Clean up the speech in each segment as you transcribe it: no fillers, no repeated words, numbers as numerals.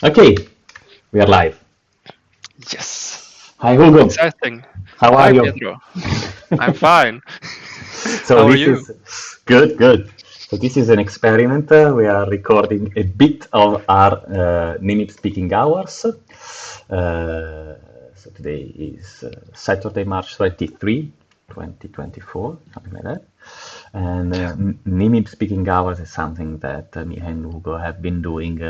Okay, we are live. Yes, Hi, Hugo. exciting. How are Hi, you? Pedro. I'm fine. So How are this you? is good, good. So this is an experiment. We are recording a bit of our Nimib speaking hours. So today is Saturday, March 23, 2024, something like that. And Nimib speaking hours is something that me and Hugo have been doing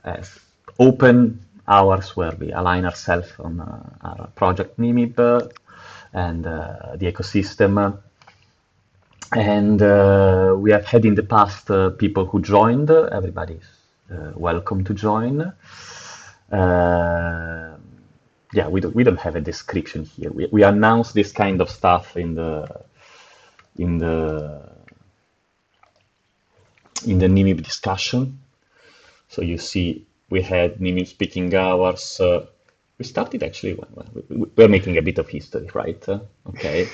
as open hours where we align ourselves on our project Nimib and the ecosystem. And we have had in the past people who joined. Everybody's welcome to join. Yeah, we don't have a description here. We announce this kind of stuff in the in the Nimib discussion. So you see, we had Nimib speaking hours. We started actually we're making a bit of history, right? Okay.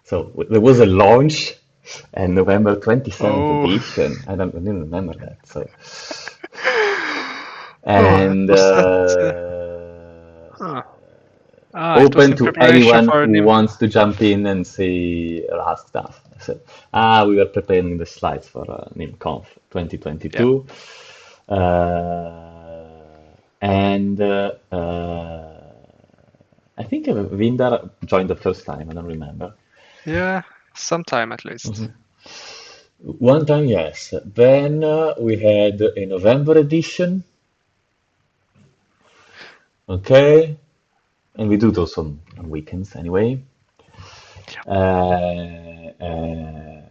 So there was a launch and November 27th Oh, edition. I didn't remember that. So oh, and was that? Huh. It was open in to preparation anyone for who Nim. wants to jump in and say or ask stuff. So, we were preparing the slides for NIMConf Yeah, 2022. And I think Vindar joined the first time. I don't remember. yeah, sometime at least. One time, yes. Then we had a November edition. Okay, and we do those on weekends anyway. Yeah, And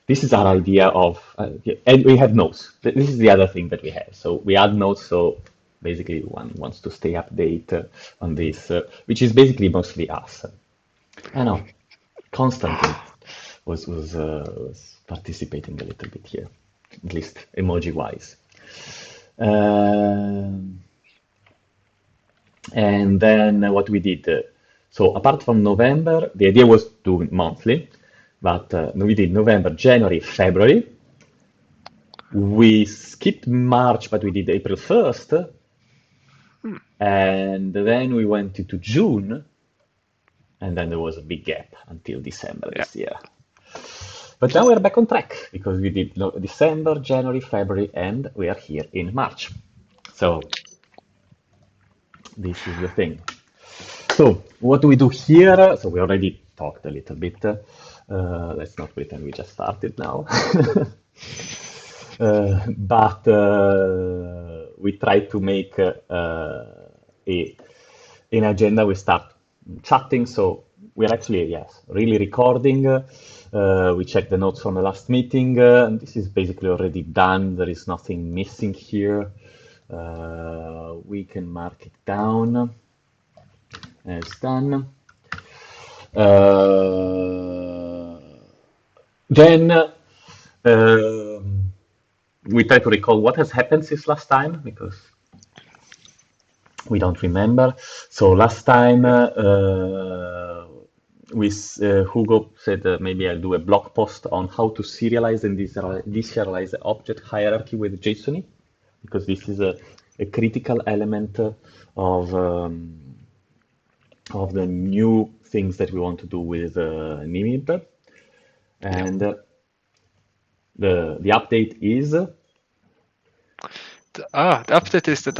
this is our idea of, yeah, and we have notes. This is the other thing that we have. So we add notes. So basically, one wants to stay update on this, which is basically mostly us. I know Constantine was participating a little bit here, at least emoji wise. Um, and then what we did, so apart from November, the idea was to do monthly, but we did November, January, February. We skipped March, but we did April 1st, and then we went into June, and then there was a big gap until December yeah. this year. But now we're back on track because we did December, January, February, and we are here in March. So this is the thing. So what do we do here? So we already talked a little bit. Let's not pretend we just started now. But we try to make a an agenda. We start chatting. So we're actually, yes, really recording. We check the notes from the last meeting, and this is basically already done. There is nothing missing here. We can mark it down as done. Uh, then we try to recall what has happened since last time because we don't remember. So last time Hugo said maybe I'll do a blog post on how to serialize and deserialize the object hierarchy with JSON because this is a critical element of the new things that we want to do with Nimib. Yeah. And the update is The update is that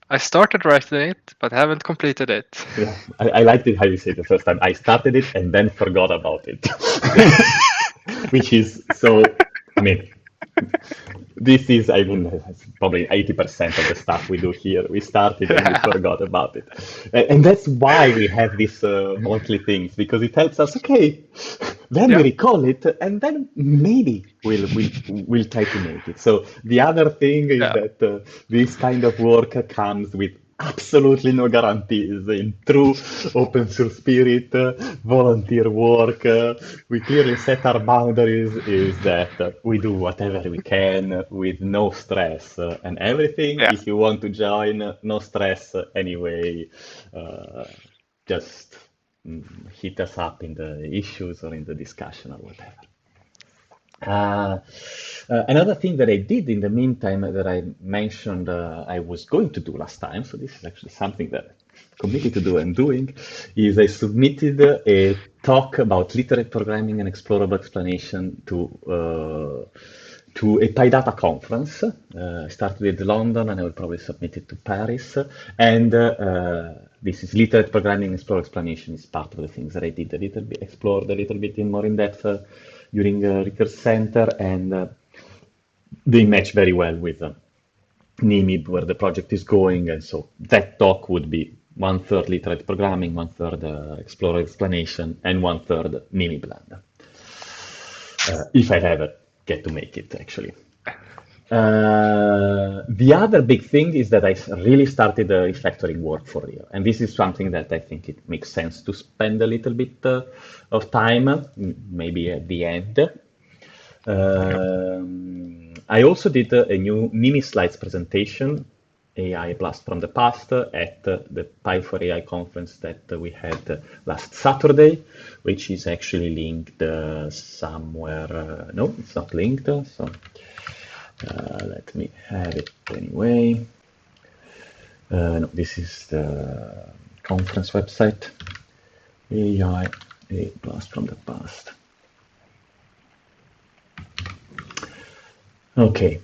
I started writing it, but haven't completed it. yeah, I liked it how you said the first time. I started it and then forgot about it, which is so. I mean, this is, I mean, probably 80% of the stuff we do here. We started and we Yeah, forgot about it. And that's why we have these monthly things, because it helps us, okay, then we yeah, recall it, and then maybe we'll try to make it. So the other thing is yeah, that this kind of work comes with absolutely no guarantees in true open source spirit, volunteer work. We clearly set our boundaries is that we do whatever we can with no stress and everything. yeah. If you want to join, no stress anyway. Uh, just hit us up in the issues or in the discussion or whatever. Uh, Another thing that I did in the meantime that I mentioned I was going to do last time, so this is actually something that I committed to do and doing, is I submitted a talk about literate programming and explorable explanation to a PyData conference. I started with London and I will probably submit it to Paris. And this is literate programming and explorable explanation is part of the things that I did a little bit, explored a little bit in more in depth during Research Center, and they match very well with Nimib, where the project is going. And so that talk would be one third literate programming, one third explorer explanation, and one third Nimib land. If I ever get to make it, actually. The other big thing is that I really started refactoring work for real. And this is something that I think it makes sense to spend a little bit of time, maybe at the end. I also did a new mini slides presentation, AI Blast from the Past, at the Pi for AI conference that we had last Saturday, which is actually linked somewhere. No, it's not linked. So let me have it anyway. No, this is the conference website. AI, a blast from the past. Okay,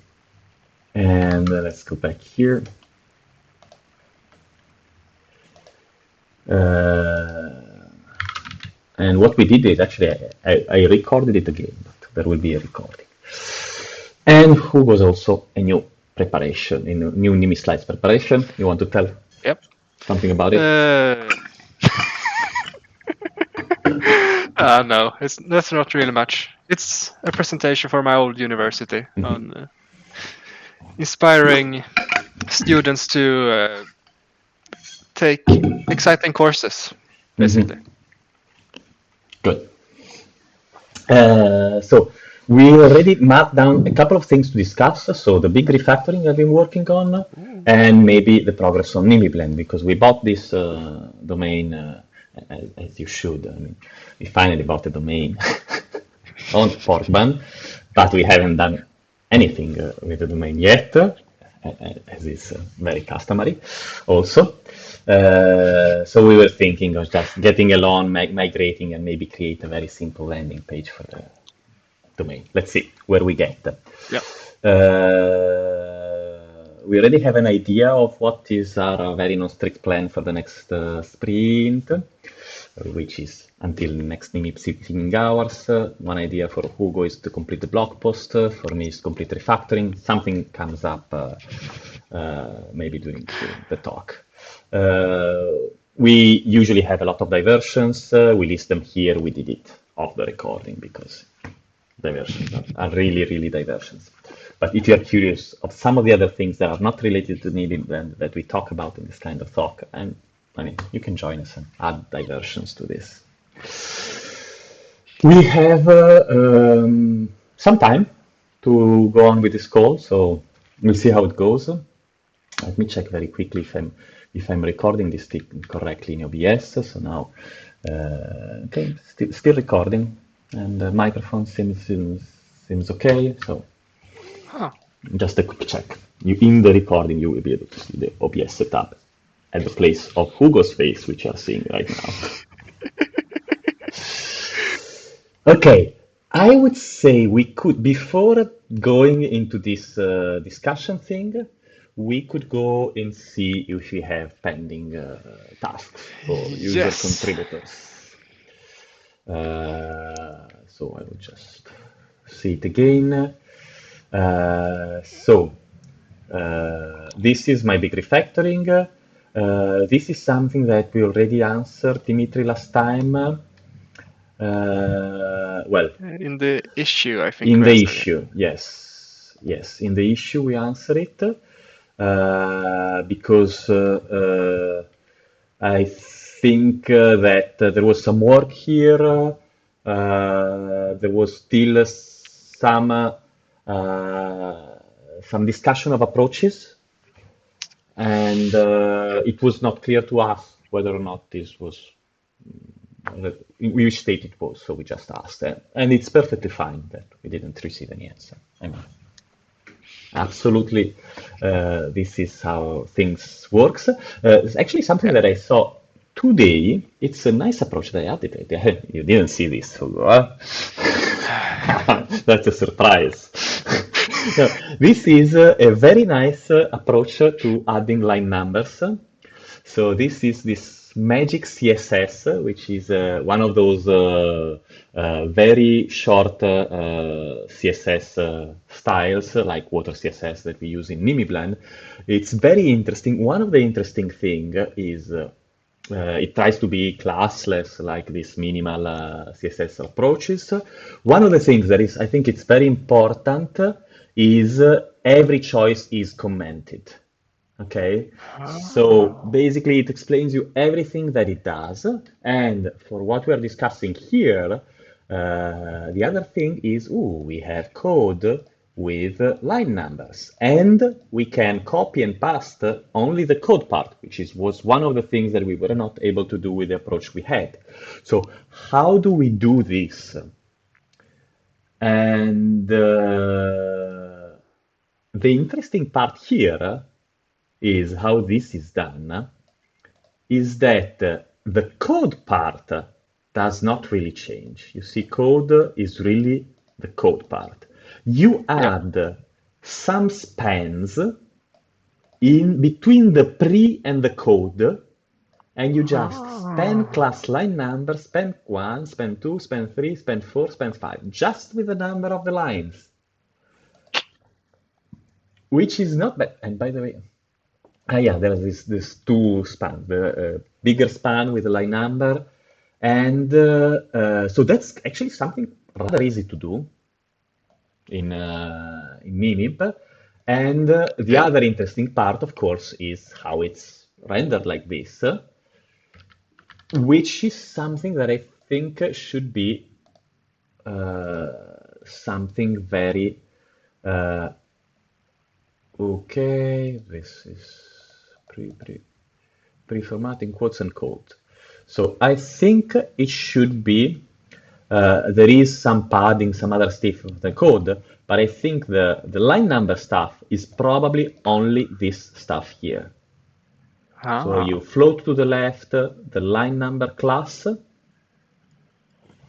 and let's go back here. And what we did is actually I recorded it again, but there will be a recording. And who was also a new preparation, a new Nimi slides preparation. You want to tell Yep. something about it? No, that's not really much. It's a presentation for my old university on inspiring students to take exciting courses, basically. Good. So we already mapped down a couple of things to discuss. So the big refactoring I've been working on, and maybe the progress on Nimiblend, because we bought this domain as you should. I mean, we finally bought a domain on Portman, but we haven't done anything with the domain yet, as is very customary also. So we were thinking of just getting along, migrating, and maybe create a very simple landing page for the domain. Let's see where we get. Yeah. We already have an idea of what is our very non-strict plan for the next sprint, which is until next Nimib sitting hours. One idea for Hugo is to complete the blog post. For me is complete refactoring. Something comes up maybe during the talk. We usually have a lot of diversions. We list them here. We did it off the recording because diversions are really, really diversions. But if you're curious of some of the other things that are not related to Nimib and that we talk about in this kind of talk, and I mean, you can join us and add diversions to this. We have some time to go on with this call, so we'll see how it goes. Let me check very quickly if I'm recording this thing correctly in OBS. So now, okay, still recording, and the microphone seems okay. So just a quick check. In the recording, you will be able to see the OBS setup at the place of Hugo's face, which you are seeing right now. Okay, I would say we could, before going into this discussion thing, we could go and see if we have pending tasks for user contributors. So I will just see it again. This is my big refactoring. This is something that we already answered, Dimitri, last time. Well, in the issue, I think. In the issue, yes, in the issue we answer it because I think that there was some work here. There was still some discussion of approaches, and it was not clear to us whether or not this was which state it was, so we just asked that. And it's perfectly fine that we didn't receive any answer. I mean, absolutely, this is how things works. It's actually something Yeah. that I saw today. It's a nice approach that I added. You didn't see this, that's a surprise. No, this is a very nice approach to adding line numbers. So this is this magic CSS, which is one of those very short CSS styles, like water CSS that we use in Nimib. It's very interesting. One of the interesting thing is it tries to be classless, like these minimal CSS approaches. One of the things that is, I think it's very important, is every choice is commented. Okay, so Oh. basically it explains you everything that it does. And for what we are discussing here, the other thing is, we have code with line numbers, and we can copy and paste only the code part, which was one of the things that we were not able to do with the approach we had. So how do we do this? And the interesting part here is how this is done, is that the code part does not really change. You see, code is really the code part. You Yeah. add some spans in between the pre and the code, and you just span Oh. class line number, span 1, span 2, span 3, span 4, span 5, just with the number of the lines, which is not bad. And by the way, yeah, there's this two span, the bigger span with the line number, and so that's actually something rather easy to do in Nimib. And the Yeah. other interesting part, of course, is how it's rendered like this, which is something that I think should be uh, something very uh, okay. This is pre-formatting quotes and code. So I think it should be, there is some padding, some other stuff of the code, but I think the line number stuff is probably only this stuff here. So you Ah. float to the left the line number class,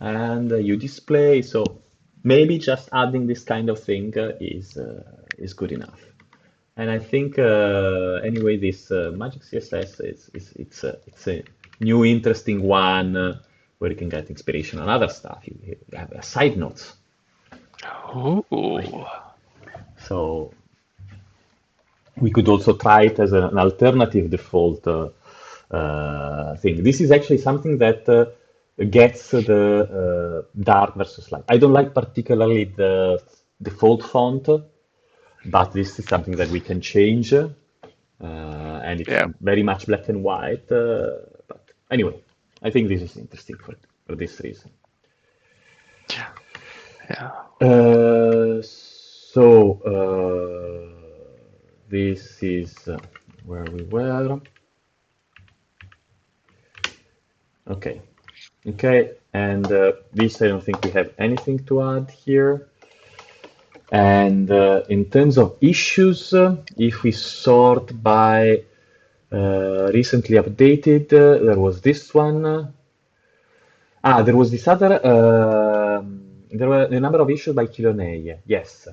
and you display. So maybe just adding this kind of thing is good enough. And I think anyway, this Magic CSS it's a new interesting one where you can get inspiration on other stuff. You have side notes, Oh. like so. We could also try it as an alternative default thing. This is actually something that gets the dark versus light. I don't like particularly the default font, but this is something that we can change, and it's Yeah. very much black and white. But anyway, I think this is interesting for this reason. Yeah. Yeah. This is where we were. Okay. Okay, and this I don't think we have anything to add here. And in terms of issues, if we sort by recently updated, there was this one. There was this other. There were a number of issues by Q&A. Yes.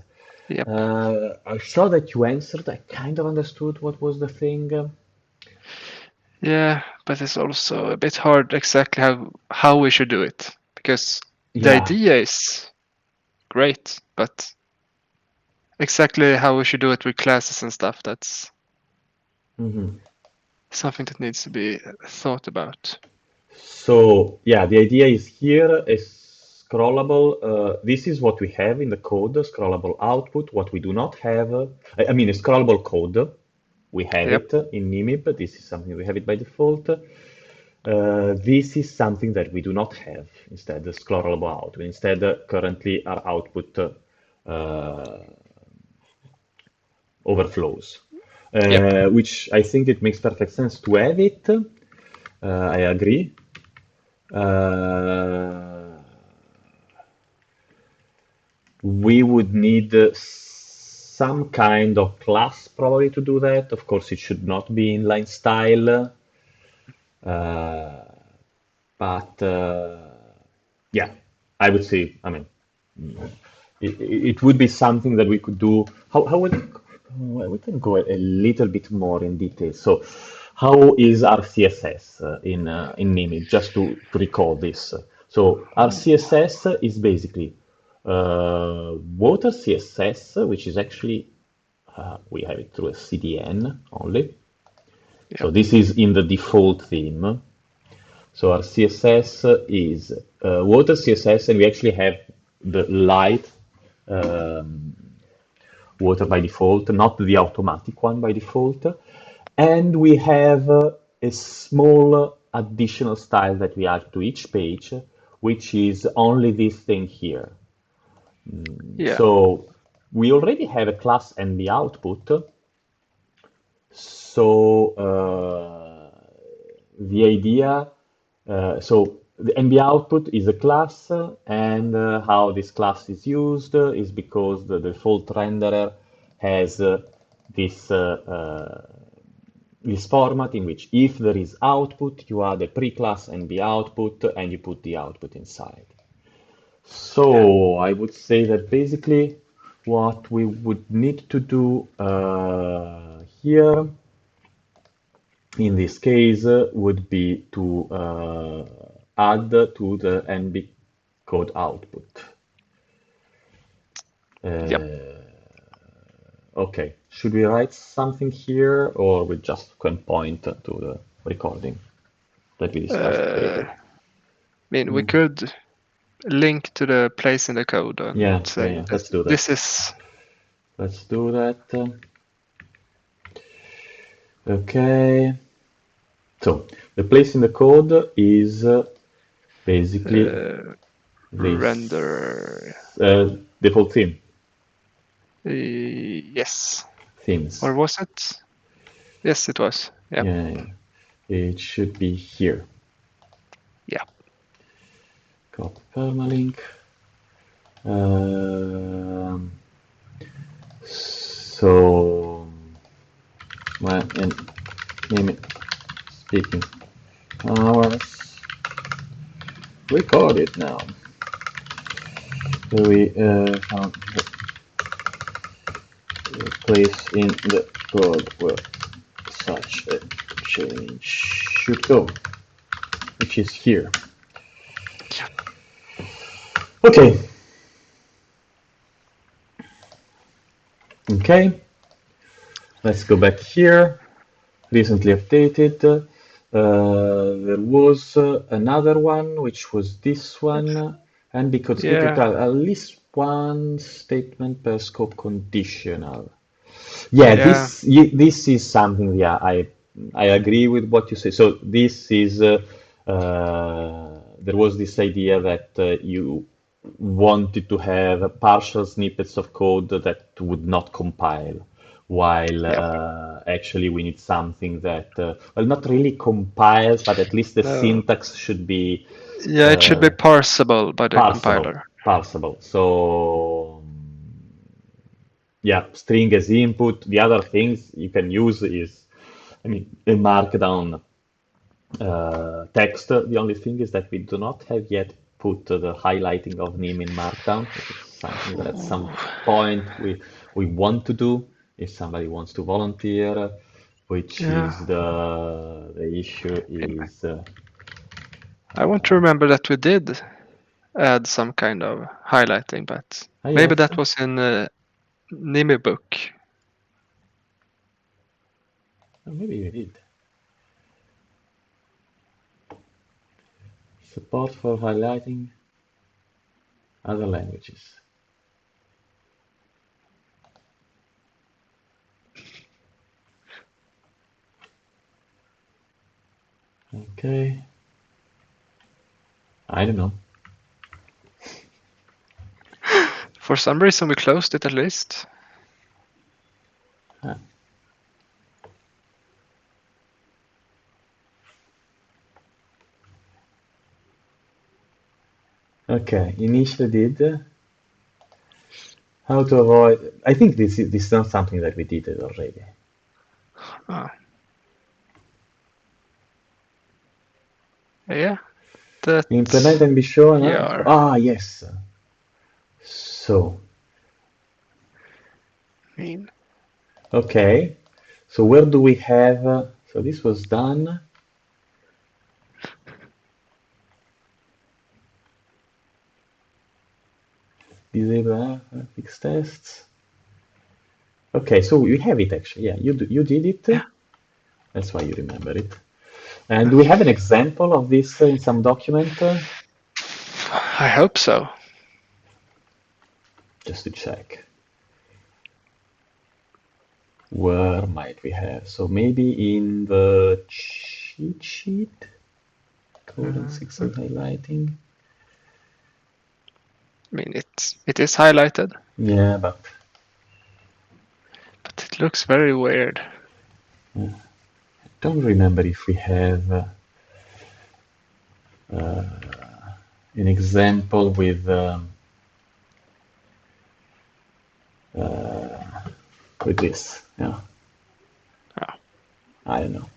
Yep. I saw that you answered. I kind of understood what was the thing. Yeah, but it's also a bit hard exactly how we should do it because the Yeah. idea is great, but exactly how we should do it with classes and stuff, that's Mhm. something that needs to be thought about. So yeah, the idea is here is scrollable. This is what we have in the code, scrollable output. What we do not have, I mean, a scrollable code. We have Yep. it in Nimib. This is something we have it by default. This is something that we do not have instead, the scrollable output. Instead, currently our output overflows, Yep. which I think it makes perfect sense to have it. I agree. We would need some kind of class probably to do that. Of course, it should not be inline style, uh, but yeah, I would say, I mean, it would be something that we could do. How would it, well, we can go a little bit more in detail. So, how is our CSS in Nimib? Just to recall this. So, our CSS is basically water CSS, which is actually we have it through a CDN only. Yeah. So this is in the default theme. So our CSS is water CSS, and we actually have the light um, water by default, not the automatic one by default. And we have a small additional style that we add to each page, which is only this thing here. Yeah. So we already have a class NB output. So the idea, so the NB output is a class, and how this class is used is because the default renderer has this this format in which if there is output, you add a pre-class NB output and you put the output inside. Yeah. So I would say that basically what we would need to do here in this case would be to add to the NB code output. Yep. Okay, should we write something here or we just can point to the recording that we discussed I later? mean, we could link to the place in the code and Yeah, yeah, say yeah. that Let's do that. this is. Let's do that. Okay. So the place in the code is basically Render. this default theme, Yes. themes. Or was it? Yes, it was. Yeah. Yeah, yeah. It should be here. Yeah. Copy permalink. Um, so, well, and name it speaking hours. Record it now. So we found the place in the code where such a change should go, which is here. Okay. Okay. Let's go back here. Recently updated. There was another one, which was this one, and because Yeah. at least one statement per scope conditional. Yeah, Yeah. this is something. Yeah, I agree with what you say. So this is there was this idea that you wanted to have partial snippets of code that would not compile, while Yeah. actually we need something that well, not really compiles, but at least the No. syntax should be Yeah, it should be uh, parsable by the parsable, compiler. parsable. So yeah, string as input. The other things you can use is, I mean, a markdown text. The only thing is that we do not have yet put the highlighting of nim in markdown, which is something that at some point we want to do if somebody wants to volunteer, which Yeah. is the issue is I want to remember that we did add some kind of highlighting, but maybe yes, that was in Nimib book. maybe we did support for highlighting other languages. Okay, I don't know. For some reason, we closed it at least. Huh. Okay, initially did. How to avoid? I think this is not something that we did already. Ah. Yeah, that. Implement and be sure. Yeah. Ah, yes. So, I mean, okay. So where do we have? So this was done. Disable fix tests. Okay, so we have it actually. Yeah, you did it. yeah. That's why you remember it. And do we have an example of this in some document? I hope so. Just to check. Where might we have? So maybe in the cheat sheet, code and success highlighting. I mean, it is highlighted, Yeah, but it looks very weird. I don't remember if we have an example with this. Yeah, Oh, I don't know.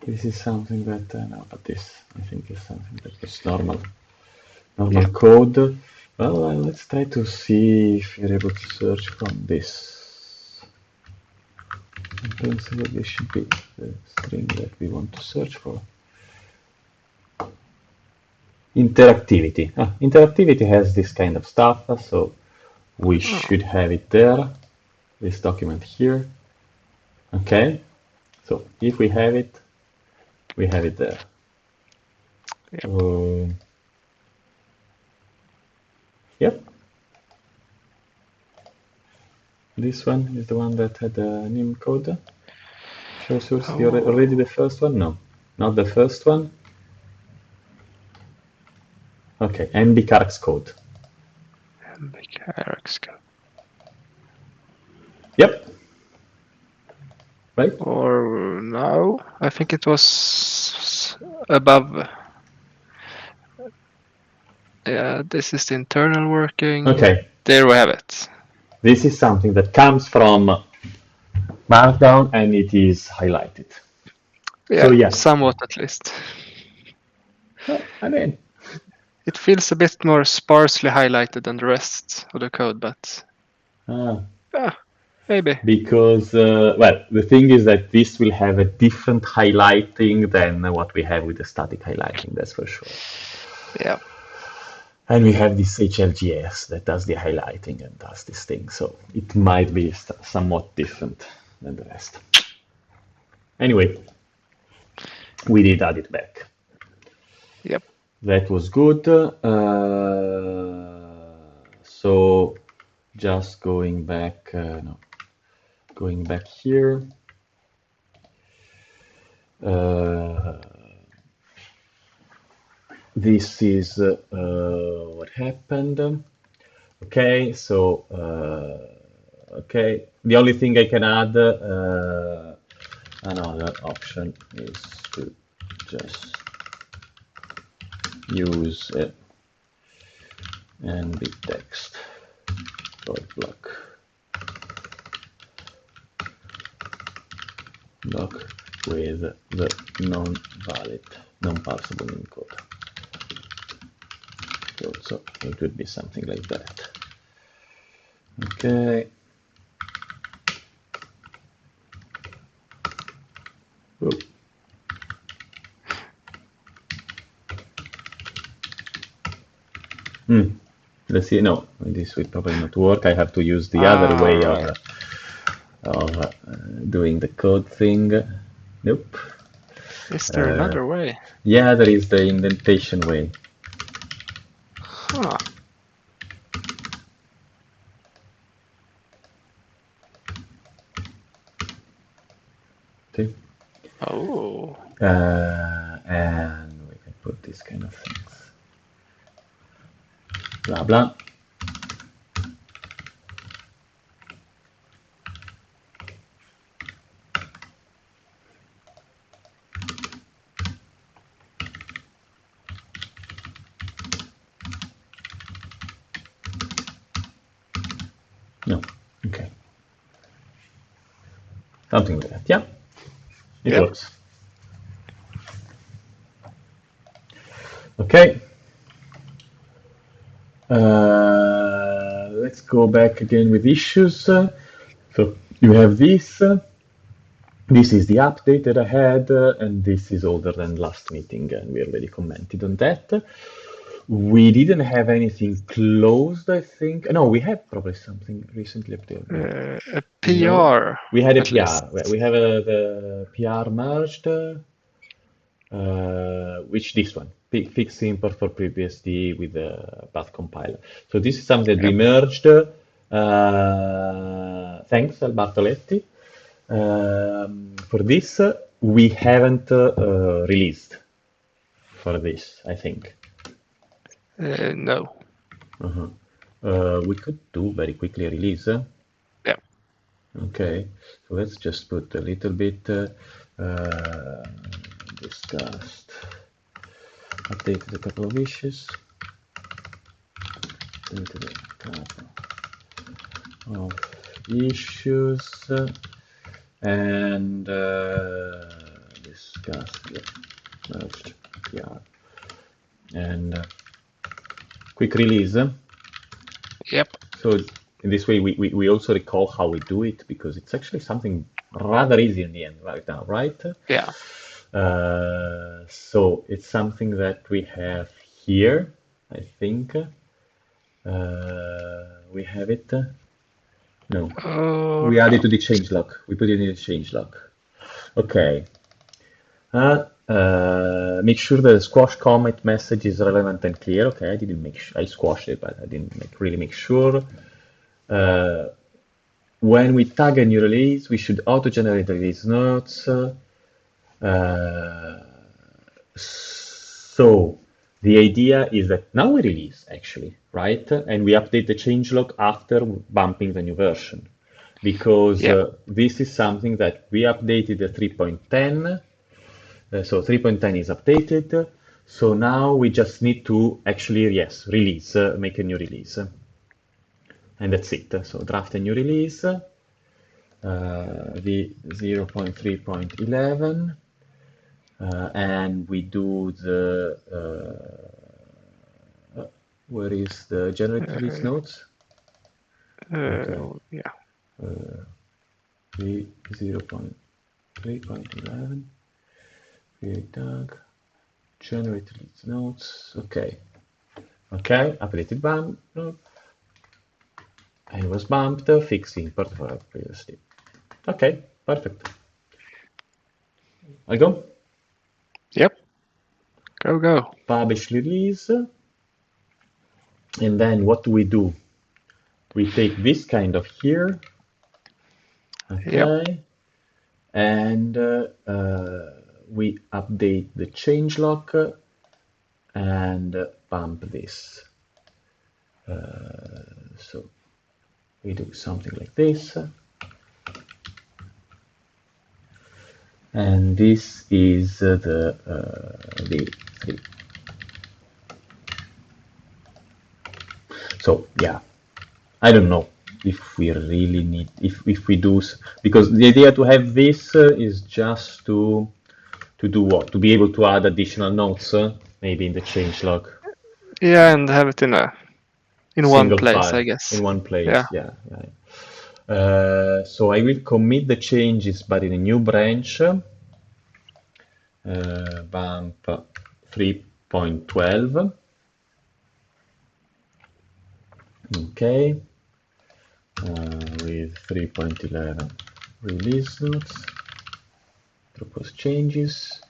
This is something that no, but this I think is something that was normal yeah. code. Well, let's try to see if we're able to search from this. So this should be the string that we want to search for. Interactivity. Interactivity has this kind of stuff, so we Oh, should have it there. This document here. Okay. So if we have it there. yep. Yep. This one is the one that had the Nim code. Show source. Already the first one? No, not the first one. Okay, MBCarX code. Yep. Right? Or no, I think it was above. Yeah, this is the internal working. Okay. There we have it. This is something that comes from Markdown and it is highlighted. Yeah, So yeah. somewhat at least. Well, I mean, It feels a bit more sparsely highlighted than the rest of the code, but maybe. because well, the thing is that this will have a different highlighting than what we have with the static highlighting. That's for sure. Yeah. And we have this HLGS that does the highlighting and does this thing, so it might be somewhat different than the rest. Anyway, we did add it back. Yep. That was good. So just going back, no, going back here. This is what happened. Okay, so okay, the only thing I can add another option is to just use NB text dot block with the non-valid, non-parsable in code. So it would be something like that. Okay. Oh. Let's see. No, this will probably not work. I have to use the other way Right. of doing the code thing. Nope. Is there another way? Yeah, there is the indentation way. Huh. See? Oh. And we can put these kind of things. Blah blah. Something like that. Yeah, it Yeah. works. Okay. Let's go back again with issues. So you have this. This is the update that I had, and this is older than last meeting, and we already commented on that. We didn't have anything closed, I think. No, we had probably something recently updated. A No, PR, we had a at least. PR. We have the PR merged, which this one, fix import for FreeBSD with the path compiler. So this is something that we Yep. merged. Thanks, Bartoletti. For this, we haven't released for this, I think. No. We could do very quickly a release. Yeah. Okay, so let's just put a little bit discussed, updated a couple of issues, updated a couple of issues, and discussed, yeah, merged, yeah, and quick release. Yep. So in this way, we also recall how we do it because it's actually something rather easy in the end right now, right? Yeah. So it's something that we have here, I think. We have it. No, Oh, we add it no. to the changelog. We put it in the changelog. Okay. Make sure the squash commit message is relevant and clear. Okay, I didn't make I squashed it, but I didn't really make sure. When we tag a new release, we should auto-generate release notes. So the idea is that now we release actually, right? And we update the changelog after bumping the new version. Because Yep. this is something that we updated the 3.10. So 3.10 is updated. So now we just need to actually, yes, release, make a new release. And that's it. So draft a new release, the 0.3.11. And we do the where is the generate release notes? Okay, Yeah. 0.3.11 create tag generate release notes. Okay, updated bump and was bumped. Fix import for previously. Okay, perfect. I go. Yep. Go. Publish release. And then what do? We take this kind of here, Yep. okay, and we update the changelog and bump this. So we do something like this, and this is the V3. So yeah, I don't know if we really need, if we do, because the idea to have this is just to do what? To be able to add additional notes, maybe in the changelog, Yeah, and have it in one single place, I file, in guess. one Yeah. place. Yeah. So I will commit the changes, but in a new branch, bump 3.12. Okay, with 3.11 release notes, propose changes,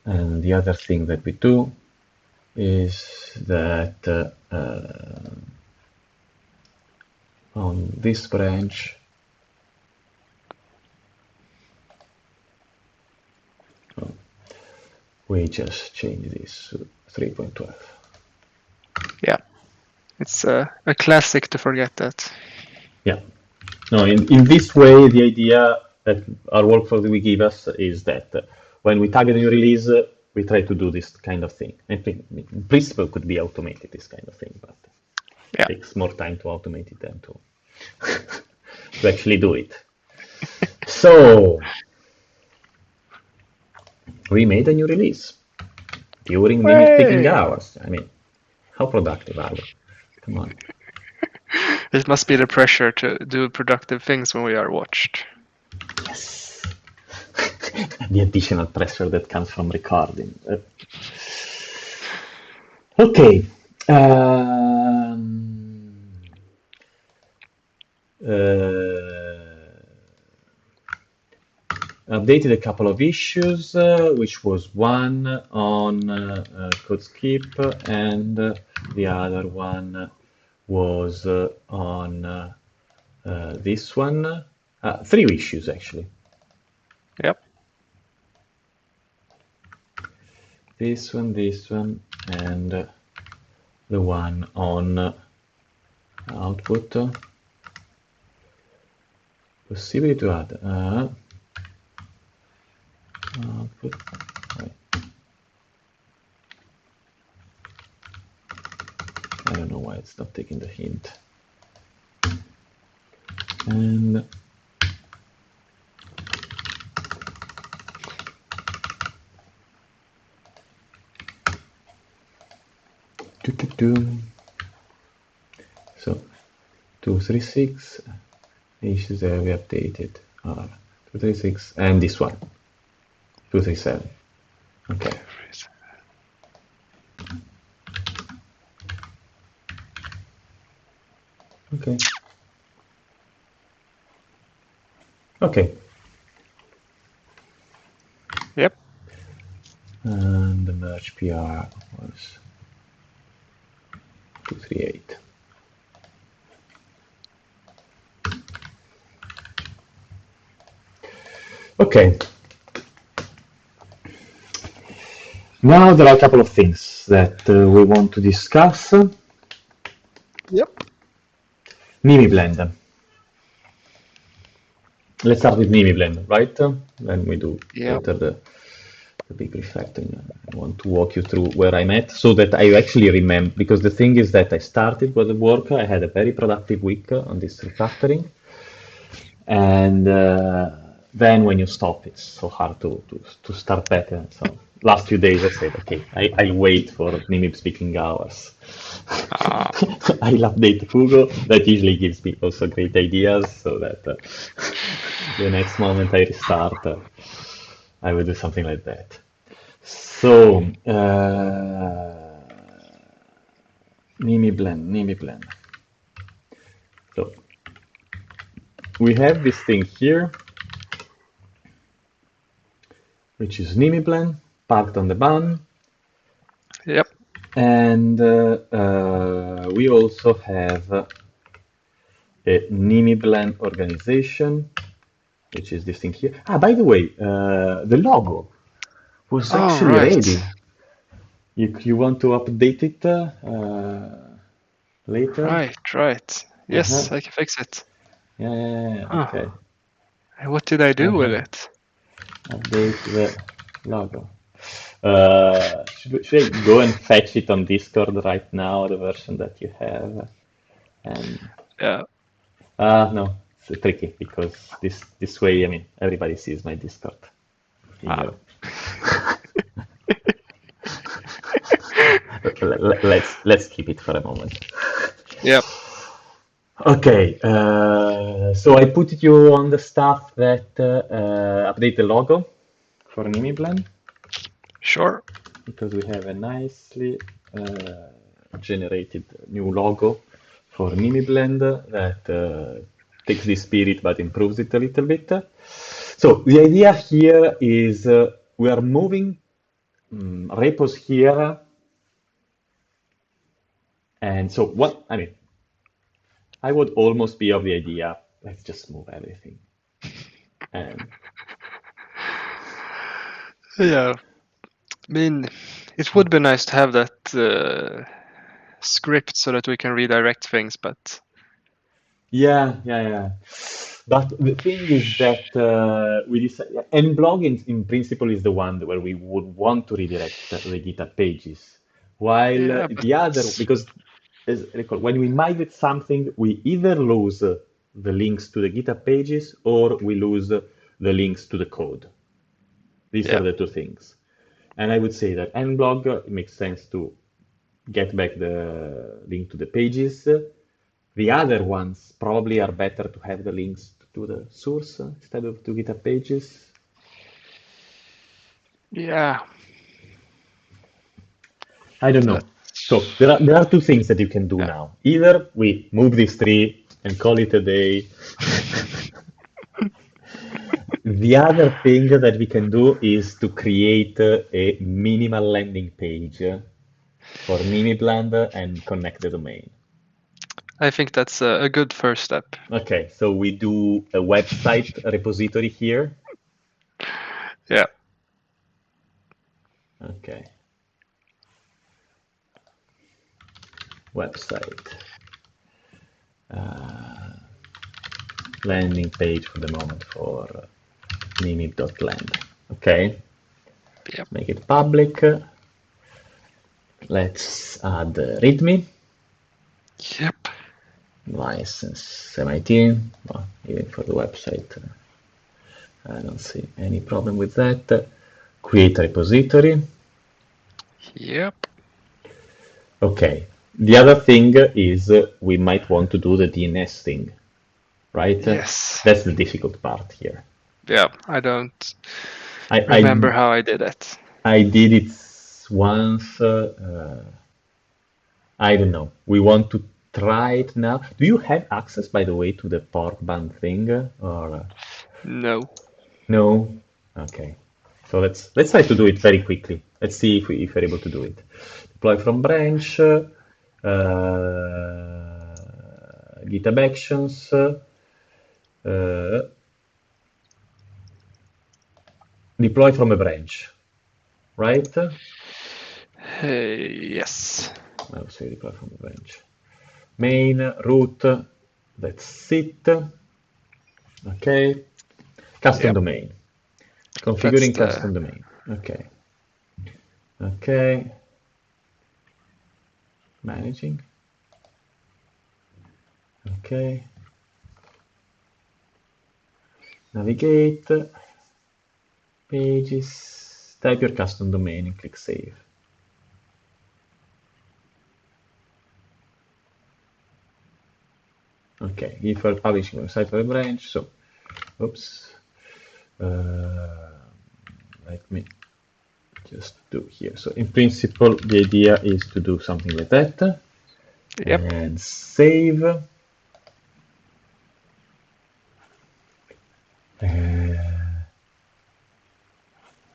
and the other thing that we do is that on this branch we just change this to 3.12. Yeah. It's a classic to forget that. Yeah. No, in this way, the idea that our workflow that we give us is that when we target a new release, we try to do this kind of thing. And in principle, could be automated, this kind of thing, but Yeah. it takes more time to automate it than to, to actually do it. So we made a new release during Nimib speaking Way! hours. I mean, how productive are we? Come on. It must be the pressure to do productive things when we are watched. Yes. The additional pressure that comes from recording. Okay. Updated a couple of issues, which was one on code skip, and the other one was on this one. Three issues actually. Yep. This one, and the one on output. Possibility to add output. Wait. I don't know why it's not taking the hint. And so 236 issues that we updated are 236 and this one 237. Okay. Okay. Okay. Yep. And the merge PR was 238. Okay. Now there are a couple of things that we want to discuss. Yep. Mimi Blend. Let's start with Mimi Blend, right? Then we do Yep. later the big refactoring. I want to walk you through where I'm at so that I actually remember, because the thing is that I started with the work, I had a very productive week on this refactoring, and then when you stop, it's so hard to start better. So last few days I said, okay, I'll wait for Nimib speaking hours. I'll update Hugo. That usually gives me also great ideas, so that the next moment I restart, I will do something like that. So, Nimi blend. So, we have this thing here, which is Nimi blend, parked on the bun, Yep. and we also have a Nimi blend organization, which is this thing here. Ah, by the way, the logo was Oh, actually right. ready. You want to update it later? Right. Uh-huh. Yes, I can fix it. Yeah, Huh. okay. What did I do with Uh-huh. it? Update the logo. Should I go and fetch it on Discord right now, the version that you have? And Yeah. no, it's tricky because this way, I mean, everybody sees my Discord. You Ah. know. Let's keep it for a moment. Yep. Okay, so I put you on the stuff that update the logo for Nimiblen Sure. because we have a nicely generated new logo for Nimiblen that takes this spirit but improves it a little bit. So the idea here is we are moving repos here, and so what I mean, I would almost be of the idea, let's just move everything. And Yeah. I mean, it would be nice to have that script so that we can redirect things, but yeah. But the thing is that we decide, and blog in principle is the one where we would want to redirect the GitHub pages, while yeah, the other, but because as recall, when we migrate something, we either lose the links to the GitHub pages or we lose the links to the code. These Yeah. are the two things. And I would say that nblog, it makes sense to get back the link to the pages. The other ones probably are better to have the links to the source instead of to GitHub pages. Yeah. I don't know. So there are two things that you can do Yeah. now. Either we move these three and call it a day. The other thing that we can do is to create a minimal landing page for Nimib and connect the domain. I think that's a good first step. Okay, so we do a website repository here. Yeah. Okay, website. Landing page for the moment for nimib.land. Okay, Yep. make it public. Let's add README, Yep. license 17. Well, even for the website, I don't see any problem with that. Create a repository. Yep. Okay. The other thing is we might want to do the DNS thing, right? Yes. That's the difficult part here. Yeah. I don't I, remember I, how I did it. I did it once. I don't know. We want to try it now. Do you have access, by the way, to the pork bun thing, or No. no? Okay. So let's try to do it very quickly. Let's see if we're able to do it. Deploy from branch, GitHub Actions, deploy from a branch, right? Yes. I would say deploy from a branch. Main, root, that's it. Okay. Custom Yep. domain. That's Configuring the custom domain. Okay. Okay. Managing. Okay. Navigate. Pages. Type your custom domain and click save. Okay. If you're publishing on a site or a branch, so, oops. Let me just do here. So in principle, the idea is to do something like that Yep. and save.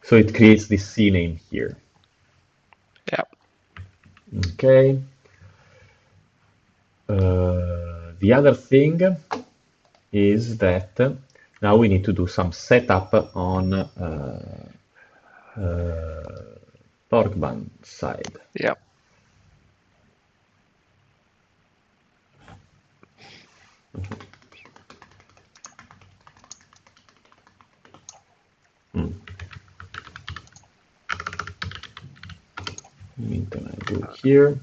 So it creates this CNAME here. Yep. Okay. The other thing is that now we need to do some setup on pork bun side. Yep. Meantime, I do here.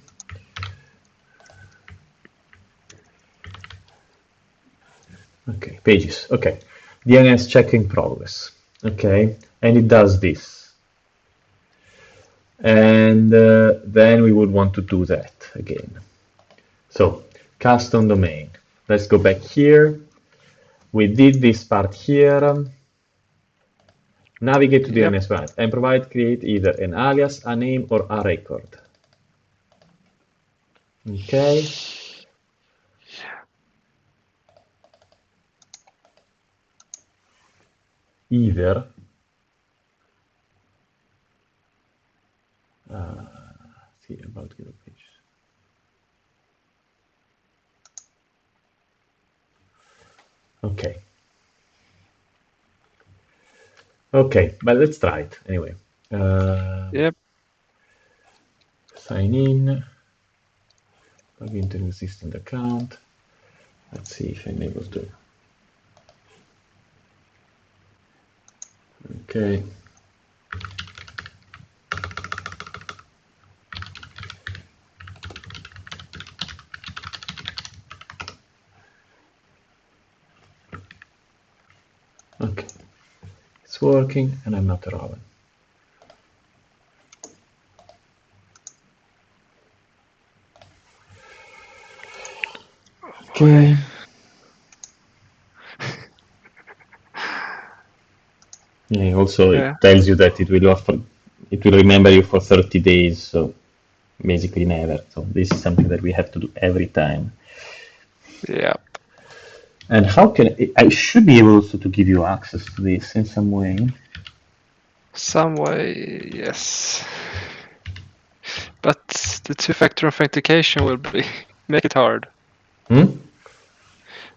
Okay, pages. Okay, DNS check in progress. Okay, and it does this. And then we would want to do that again. So, custom domain. Let's go back here. We did this part here. Navigate to Yep. DNS path and create either an alias, a name, or a record. Okay. Either see about your page. Okay. Okay, but let's try it anyway. Yep. Sign in. Log into an existing account. Let's see if I'm able to. Okay. Okay. It's working, and I'm not Robin. Okay. Yeah, also Yeah. it tells you that it will remember you for 30 days, so basically never. So this is something that we have to do every time. Yeah. And how can I should be able also to give you access to this in some way. Some way, yes. But the two-factor authentication will be make it hard. Hmm?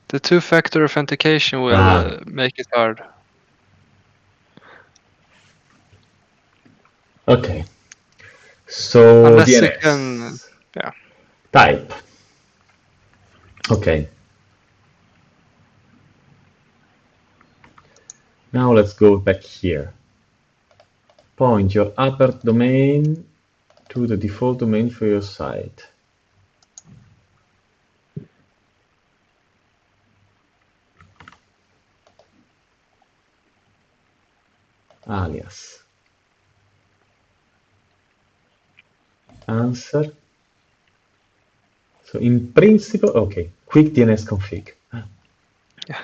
The two-factor authentication will Ah, make it hard. okay. So Unless you can, DNS yeah. type. Okay. Now let's go back here. Point your upper domain to the default domain for your site. Alias. Answer. So in principle, okay, quick DNS config. Yeah.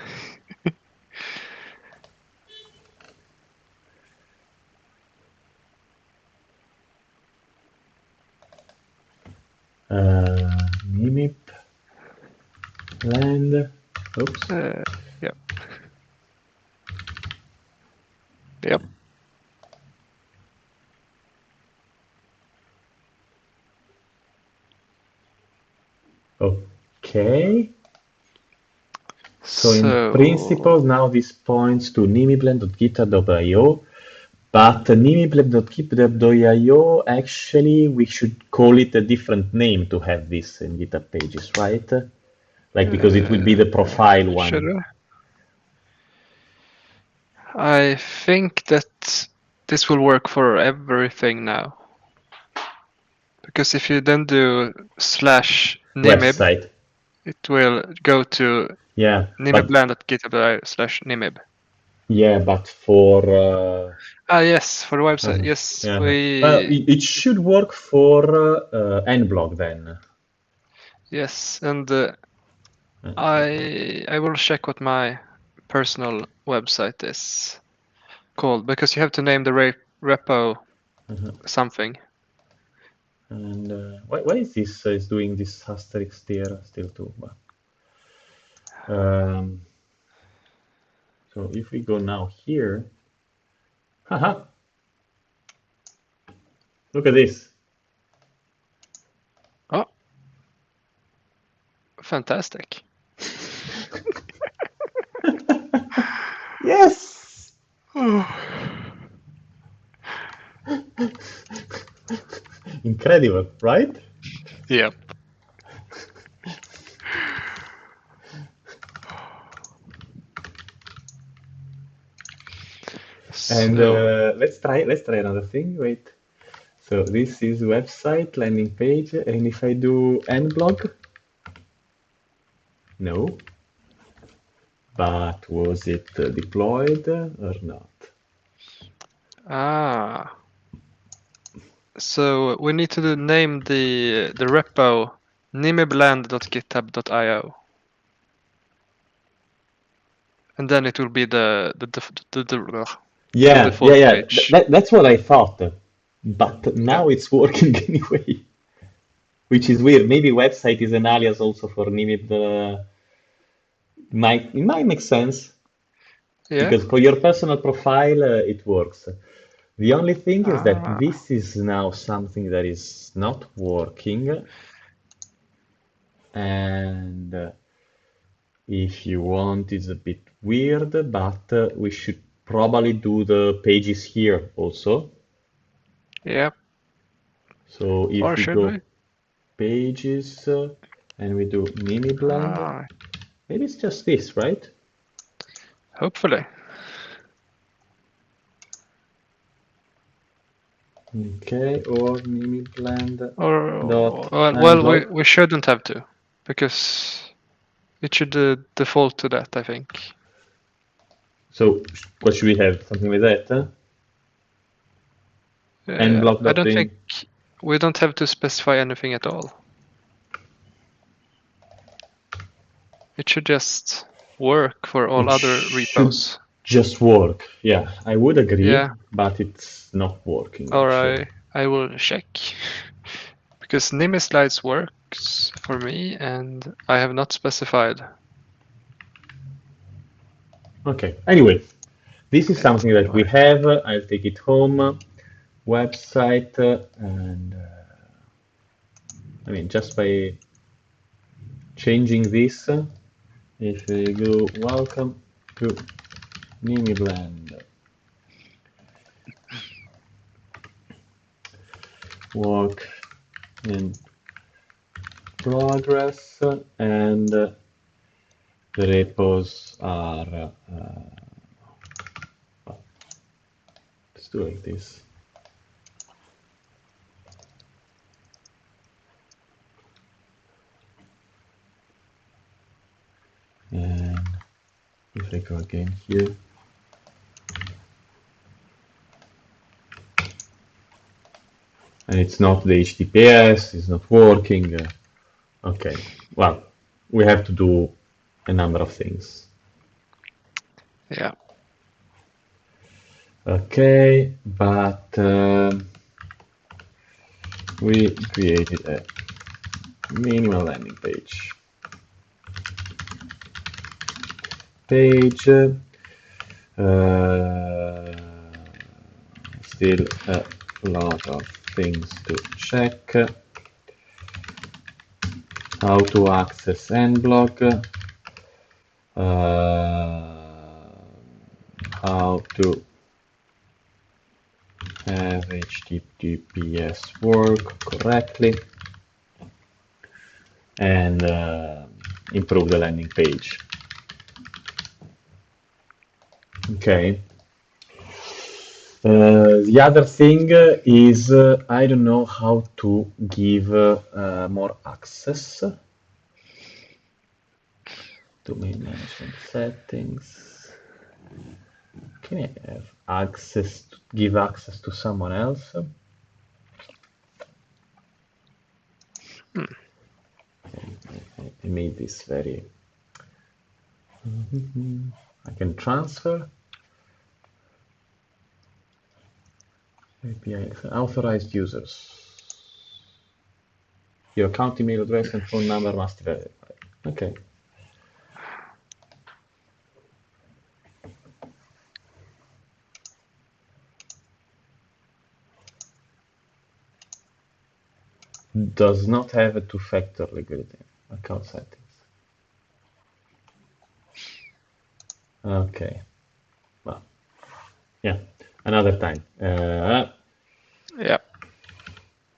Nimib land. Oops. Yep. Yep. Okay. So in So principle, now this points to nimibland.github.io, but nimibland.github.io, actually, we should call it a different name to have this in GitHub pages, right? Like, because it will be the profile should one. I think that this will work for everything now. Because if you then do /nimib, Website. it will go to Yeah, but nimibland.github.io/nimib. yeah, but for Ah, yes, for the website. uh, Yes, yeah, well, we. it should work for nblog then. Yes, and Okay. I will check what my personal website is called because you have to name the repo something. And why is this is doing this asterisk there still too? But, so if we go now here, haha, look at this. Oh, fantastic! Yes. Incredible, right? Yep. And So let's try another thing. Wait. So this is website landing page, and if I do nblog, no. But was it deployed or not? ah, so we need to name the repo nimibland.github.io, and then it will be the Yeah, yeah, default yeah. page. That's what I thought. But Yeah. now it's working anyway, which is weird. Maybe website is an alias also for Nimib. It might make sense Yeah. because for your personal profile it works. The only thing is that Ah. this is now something that is not working, and if you want, it's a bit weird, but we should probably do the pages here also. Yeah. So if Or we should go we? pages and we do mini blend, Ah. maybe it's just this, right? Hopefully. Okay, or mini blend Or dot well, nblog. we shouldn't have to because it should default to that, I think. So what should we have? Something like that? N block I dot don't thing. think we don't have to specify anything at all. It should just work for all It other should repos. just work. Yeah, I would agree, Yeah, but it's not working or actually. I will check. Because Nimib slides works for me, and I have not specified. Okay. Anyway, this is something that we Anyway, have. I'll take it home. Website and I mean just by changing this, if we go welcome to Miniblend work in progress and the repos are well, let's do like this. And if I go again here, and it's not the HTTPS, it's not working. Okay, well, we have to do a number of things. yeah. Okay, but we created a minimal landing page. Still a lot of things to check. How to access nblock, how to have HTTPS work correctly, and improve the landing page. Okay. The other thing is I don't know how to give more access. Domain management settings. Can I have access, give access to someone else? I made this very. I can transfer. API authorized users. Your account email address and phone number must be verified. Okay. Does not have a two-factor liquidity account settings. Okay. Well, yeah, another time. Yeah.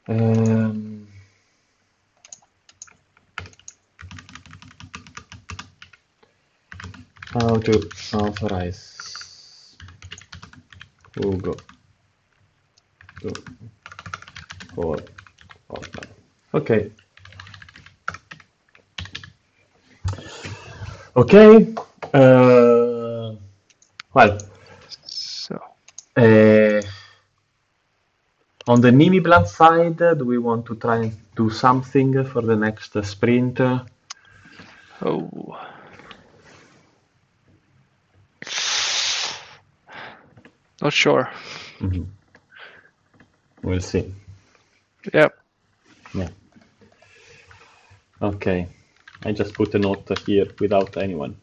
Um, how to authorize Google to for Hotmail. Okay. Okay. Well, So uh, on the Nimib side, do we want to try and do something for the next sprint? oh. Not sure. We'll see. Yeah. Yeah. Okay. I just put a note here without anyone.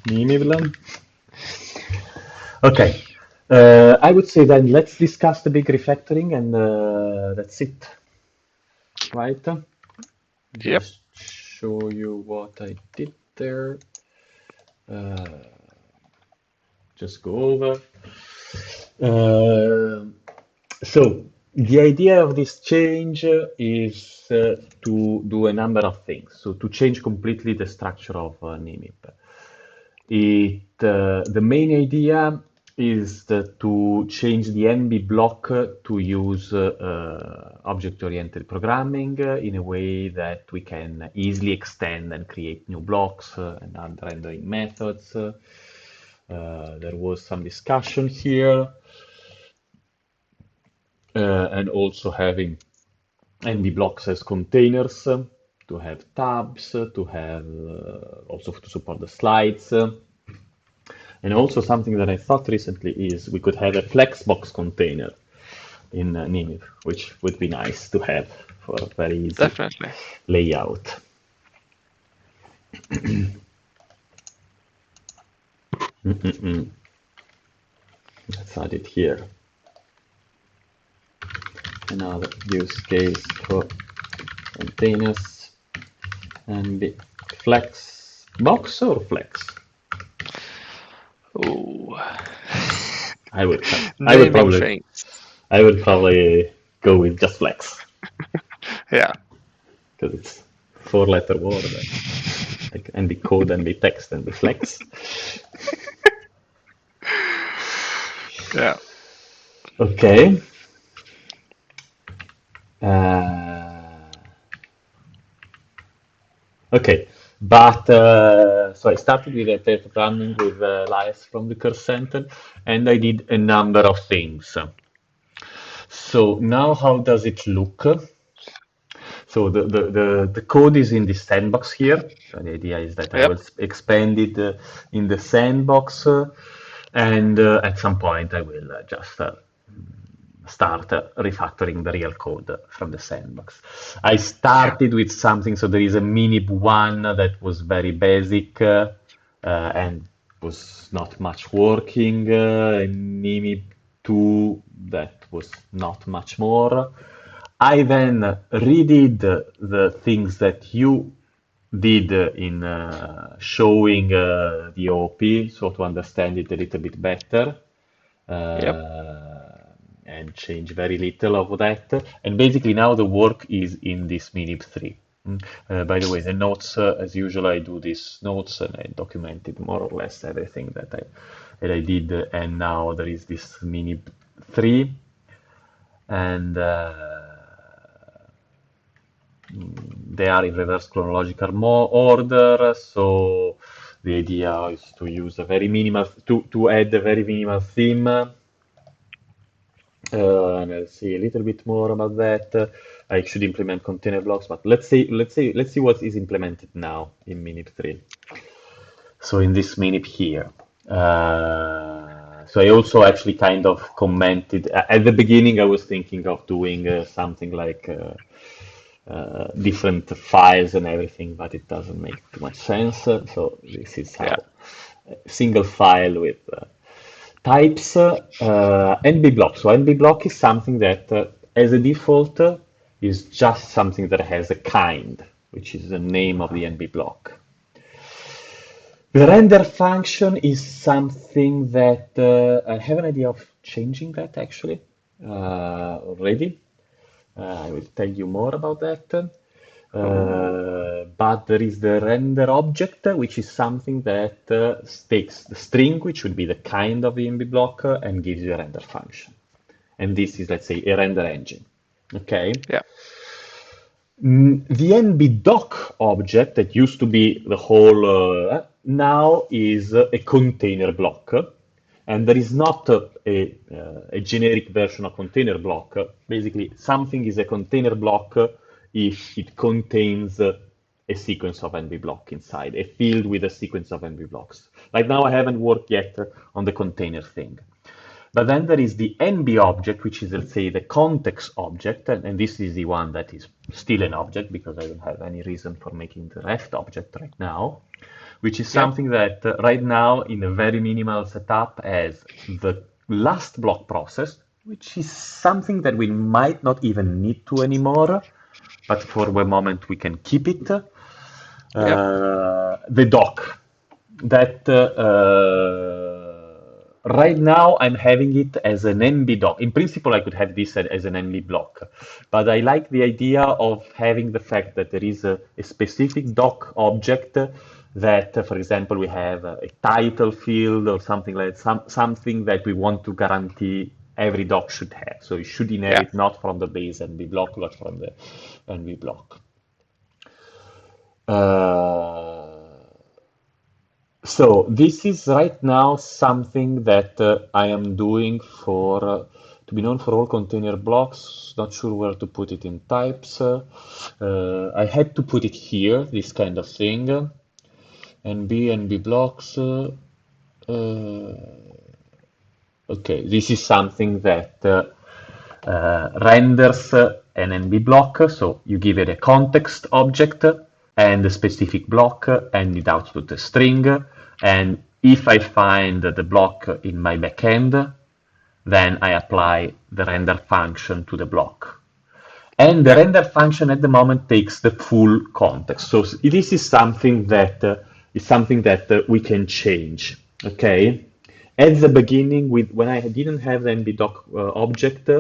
Nimib. Okay. I would say then let's discuss the big refactoring and that's it. Right? Yep. Just show you what I did there. Just go over. So the idea of this change is to do a number of things. So to change completely the structure of Nimib. The main idea is to change the NB block to use object-oriented programming in a way that we can easily extend and create new blocks and add rendering methods. There was some discussion here, and also having NB blocks as containers, to have tabs, to have also to support the slides. And also something that I thought recently is we could have a Flexbox container in Nimib, which would be nice to have for a very easy Definitely. layout. Let's add it here. Another use case for containers and the flex box or flex. Oh, I would naming things. I would probably go with just flex Yeah, because it's four-letter word. Like and the code and the text and the flex. yeah. Okay. Uh, okay. But so I started with a pair programming with Elias from the Curse Center, and I did a number of things. So now how does it look? So the code is in the sandbox here. So the idea is that I Yep. will expand it in the sandbox, and at some point I will just start refactoring the real code from the sandbox. I started with something, so there is a Minib 1 that was very basic and was not much working, a Nimib 2 that was not much more. I then redid the things that you did in showing the OP, so to understand it a little bit better, Yep. and change very little of that. And basically now the work is in this Minib 3. By the way, the notes, as usual, I do these notes and I documented more or less everything that I did, and now there is this Minib 3, and they are in reverse chronological order. So the idea is to use a very minimal to add a very minimal theme. And I'll see a little bit more about that. I should implement container blocks, but let's see what is implemented now in Minip 3. So in this Minip here. So I also actually kind of commented at the beginning. I was thinking of doing something like different files and everything, but it doesn't make too much sense. So this is Yeah. how single file with types, NB block. So NB block is something that, as a default, is just something that has a kind, which is the name of the NB block. The render function is something that I have an idea of changing that actually already. I will tell you more about that. But there is the render object, which is something that takes the string, which would be the kind of the NB block, and gives you a render function. And this is, let's say, a render engine. Okay. Yeah. The NBDoc object that used to be the whole now is a container block, and there is not a generic version of container block. Basically, something is a container block if it contains a sequence of NB block inside, a field with a sequence of NB blocks. Like now, I haven't worked yet on the container thing. But then there is the NB object, which is, let's say, the context object, and this is the one that is still an object because I don't have any reason for making the rest object right now, which is something that right now in a very minimal setup has the last block process, which is something that we might not even need to anymore, but for the moment we can keep it. The doc that right now I'm having it as an NB doc. In principle, I could have this as an NB block, but I like the idea of having the fact that there is a specific doc object that, for example, we have a title field or something like something that we want to guarantee every doc should have. So it should inherit not from the base NB block, but from the NB block. So this is right now something that I am doing for to be known for all container blocks. Not sure where to put it in types. I had to put it here, this kind of thing. NB blocks. Uh, okay, this is something that renders an NB block. So you give it a context object and a specific block, and it outputs a string. And if I find the block in my backend, then I apply the render function to the block. And the Yeah. render function at the moment takes the full context. So this is something that we can change. Okay. At the beginning, when I didn't have the nbdoc object,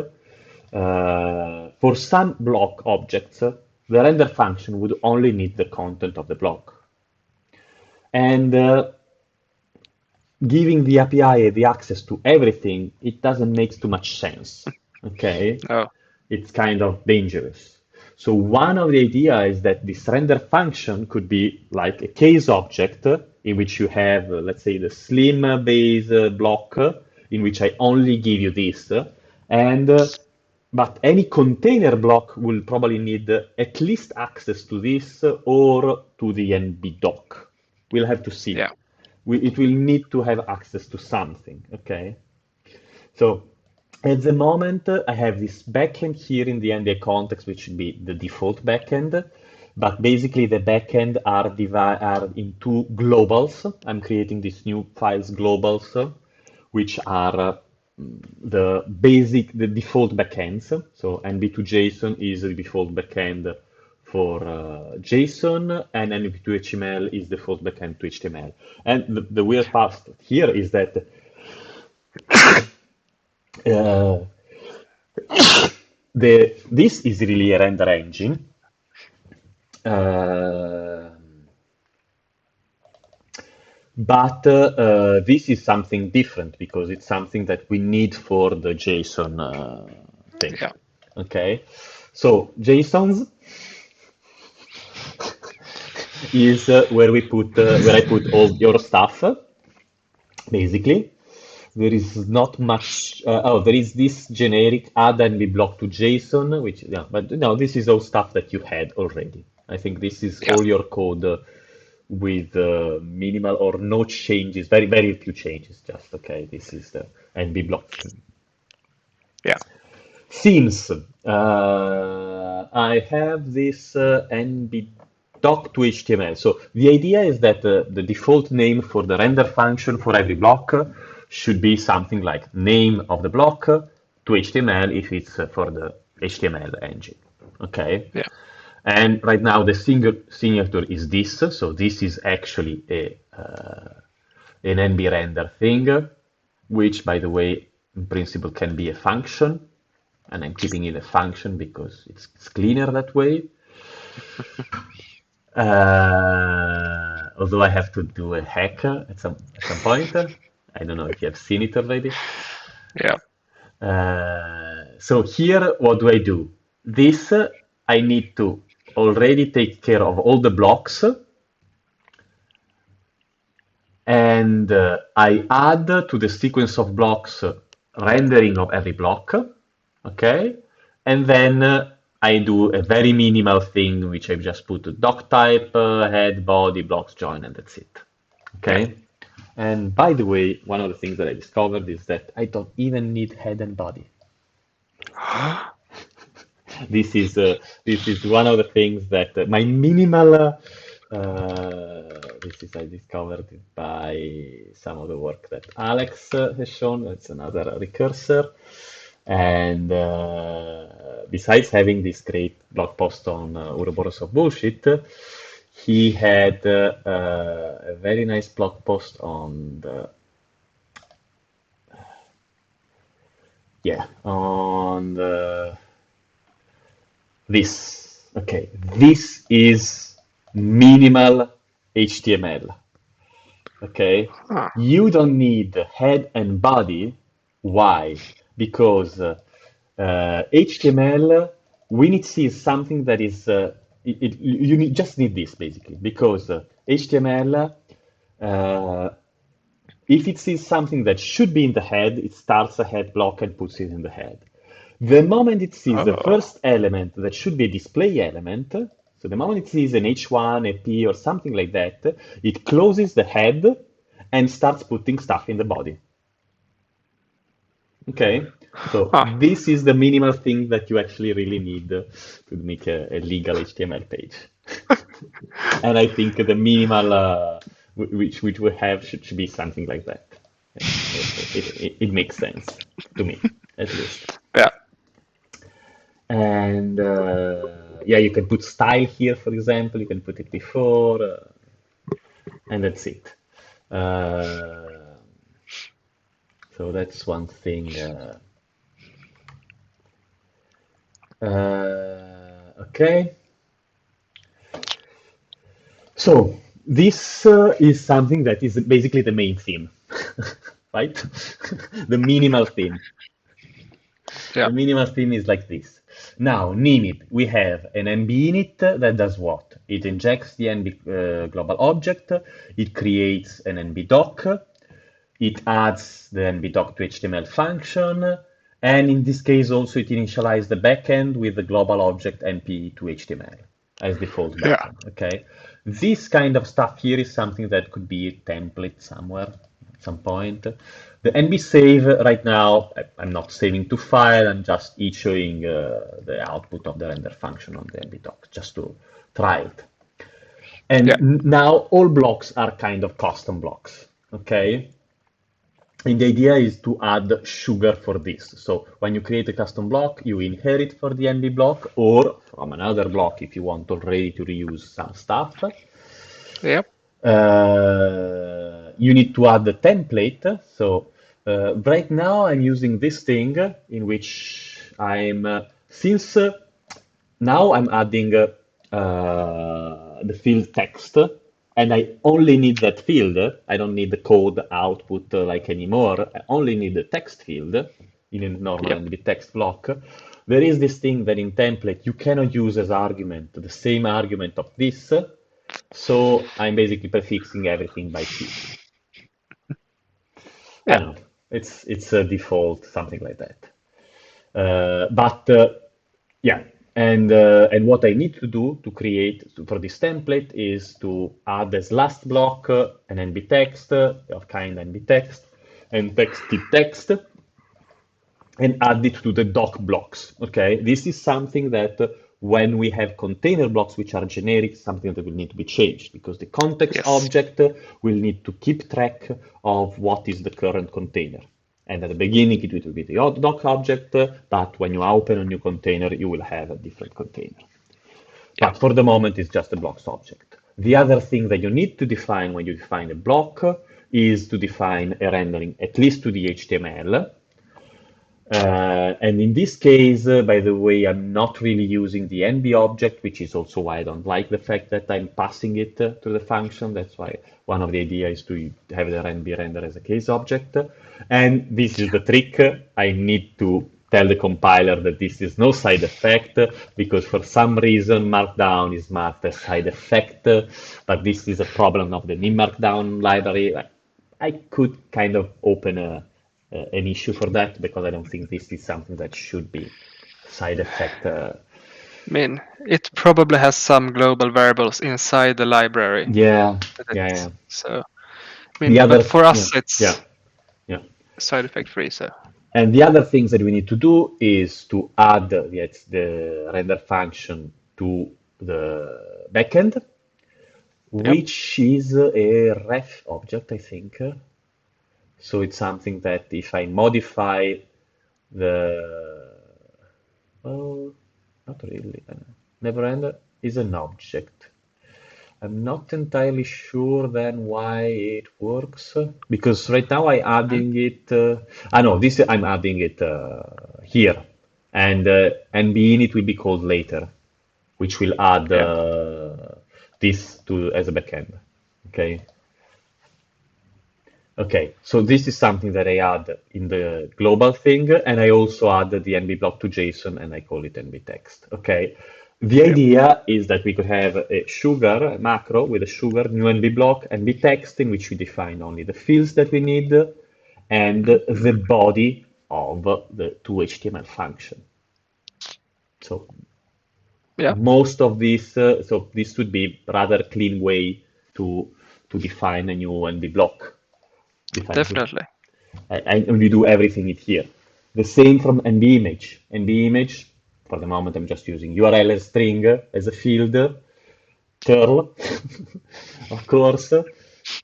for some block objects, the render function would only need the content of the block. And giving the API the access to everything, it doesn't make too much sense. Okay, Oh, it's kind of dangerous. So one of the ideas is that this render function could be like a case object in which you have, let's say, the slim base block in which I only give you this, and but any container block will probably need at least access to this or to the nbdoc. We'll have to see. yeah. It will need to have access to something, okay? So at the moment, I have this backend here in the NDA context, which should be the default backend. But basically, the backend are in two globals. I'm creating these new files globals, which are the default backends. So NB2JSON is the default backend for JSON, and NB2HTML is the default backend to HTML. And the weird part here is that uh, this is really a render engine. Uh, but this is something different because it's something that we need for the JSON thing. Yeah. Okay, so JSONs is where I put all your stuff. Basically, there is not much. There is this generic add and be block to JSON, which yeah, but no, this is all stuff that you had already. I think this is Yeah. all your code with minimal or no changes, very very few changes. Just okay. This is the NB block. Yeah. Themes. I have this NB doc to HTML. So the idea is that the default name for the render function for every block should be something like name of the block to HTML if it's for the HTML engine. Okay. Yeah. And right now the signature is this. So this is actually an NB render thing, which by the way, in principle can be a function. And I'm keeping it a function because it's cleaner that way. Although I have to do a hack at some point. I don't know if you have seen it already. Yeah. So here, what do I do? This, I need to already take care of all the blocks. And I add to the sequence of blocks rendering of every block. Okay. And then I do a very minimal thing, which I just put a doc type, head, body, blocks, join, and that's it. Okay. And by the way, one of the things that I discovered is that I don't even need head and body. This is one of the things that my minimal. This is I discovered it by some of the work that Alex has shown. That's another recursor. And besides having this great blog post on Ouroboros of Bullshit, he had a very nice blog post on this. Okay, this is minimal HTML. Okay, you don't need head and body. Why? Because HTML, when it sees something that is, just need this basically, because HTML If it sees something that should be in the head, it starts a head block and puts it in the head. The moment it sees the Oh. first element that should be a display element, so the moment it sees an H1, a P, or something like that, it closes the head and starts putting stuff in the body. Okay, so Huh. this is the minimal thing that you actually really need to make a legal HTML page. And I think the minimal which we have should be something like that. It makes sense to me, at least. Yeah. And yeah, you can put style here, for example. You can put it before, and that's it. Uh, so that's one thing. Okay. So this is something that is basically the main theme, right? The minimal theme. Yeah. The minimal theme is like this. Now, Nimib, we have an NB init that does what? It injects the NB global object, it creates an NB doc, it adds the NB doc to HTML function, and in this case also it initializes the backend with the global object NP to HTML as default Yeah. backend. Okay, this kind of stuff here is something that could be a template somewhere at some point. The NB save right now, I'm not saving to file. I'm just issuing the output of the render function on the NB doc just to try it. And Yeah. now all blocks are kind of custom blocks. Okay. And the idea is to add sugar for this. So when you create a custom block, you inherit for the NB block or from another block if you want already to reuse some stuff. Yep. You need to add the template. So right now I'm using this thing in which since now I'm adding the field text, and I only need that field. I don't need the code output like anymore. I only need the text field in a normal Yep. NB text block. There is this thing that in template you cannot use as argument the same argument of this. So I'm basically prefixing everything by P. I Yeah. don't know. It's a default, something like that. But yeah, and what I need to do to create for this template is to add as last block an NB text of kind NB text and text tip text and add it to the doc blocks. Okay, this is something that when we have container blocks which are generic, something that will need to be changed because the context Yes. object will need to keep track of what is the current container. And at the beginning, it will be the doc object, but when you open a new container, you will have a different container. Yeah. But for the moment, it's just a blocks object. The other thing that you need to define when you define a block is to define a rendering, at least to the HTML. And in this case, by the way, I'm not really using the NB object, which is also why I don't like the fact that I'm passing it to the function. That's why one of the ideas is to have the NB render as a case object. And this is the trick. I need to tell the compiler that this is no side effect because for some reason Markdown is marked as side effect, but this is a problem of the Nim Markdown library. I could kind of open an issue for that because I don't think this is something that should be side effect. I mean, it probably has some global variables inside the library. Yeah, That yeah, it, yeah. so, I The mean, but for yeah, us, yeah, it's yeah. side effect free. So, And the other things that we need to do is to add the render function to the backend, yep. which is a ref object, I think. So it's something that if I modify the, oh, not really. Never render is an object. I'm not entirely sure then why it works because right now I'm Mhm. adding it. No, this I'm adding it here, and being it will be called later, which will add Yeah. this to as a backend. Okay. Okay, so this is something that I add in the global thing, and I also add the NB block to JSON, and I call it NB text. Okay, The Yep. idea is that we could have a sugar macro with a sugar new NB block and B text in which we define only the fields that we need and Mhm. the body of the two HTML function. So Yeah, most of this, so this would be rather clean way to define a new NB block. Define the, definitely. and we do everything in here. The same from NB image. NB image, for the moment, I'm just using URL as string as a field, curl, of course.